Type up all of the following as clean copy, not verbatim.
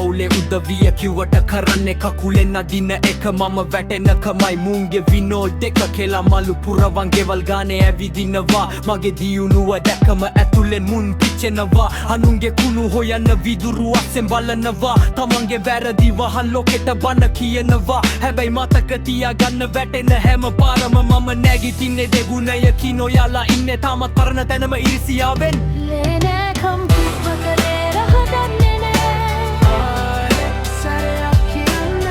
පවුලේ උදවිය කිව්වට කරන්නේ කකුලෙන් අදින එක මම වැටෙනකමයි මුන්ගේ විනෝදෙක කියලා මලු පුරවන් ගෙවල් ගානේ ඇවිදිනවා මගේ දියුණුව දැකම ඇතුලෙන් මුන් පිච්චෙනවා අනුන්ගේ කුණු හොයන්න විදුරු අස්සෙන් බලනවා තමන්ගේ වැරදි වහන් ලෝකෙට බන කියනවා හැබැයි මතක තියාගන්න වැටෙන හැම පාරම මම නැගිටින්නේ දෙගුණයකින් ඔයාලා ඉන්නේ තාමත් පරණ තැනම ඉරිසියාවෙන් ලේනෑ කම්පිප කලේ රහදන්නේ නෑ සරයක් කියන්න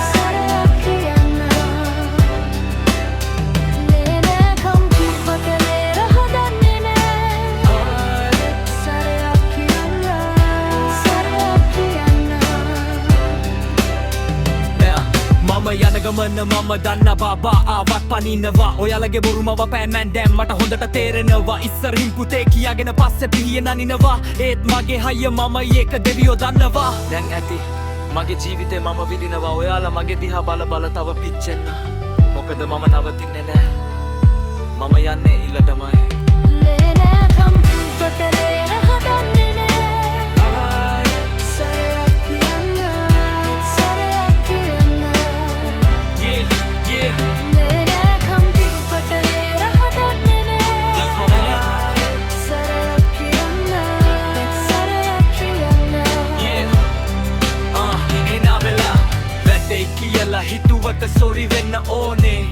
සරයක් කියන්න ලේනෑ කම්පිප කලේ රහදන්නේ නෑ සරයක් කියන්න සරයක් කියන්න මම යන ගමන මම දන්න බබා ආවත් පනිනවා ඔයාලගේ බොරුමව පෑන්මැන් දැම් මට හොඳට තේරෙනවා ඉස්සරින් පුතේ කියාගෙන පස්සෙ පිහිය නනිනවා ඒත් මගේ හයිය මම ඒක දෙවියෝ දන්නවා දැන් ඇති මගේ ජීවිතේ මම විඳිනවා ඔයාලා මගේ දිහා බල බල තව පිච්චෙන්න මොකද මම නවතින්නේ නෑ මම යන්නේ ඊළටමයි ලේනෑ කම්පිප කලේ රහදන්නේ නෑ සරයක් කියන්න සරයක් කියන්න ලේනෑ කම්පිප කලේ රහදන්නේ නෑ සරයක් කියන්න සරයක් කියන්න එනවෙලා වැටේ කියලා හිතුවට සොරි වෙන්න ඕනේ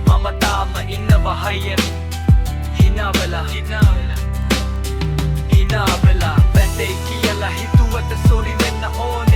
මම තාම ඉන්නවා හයියෙන් හිනාවෙලා වැටේ කියලා හිතුවට සොරි වෙන්න ඕනේ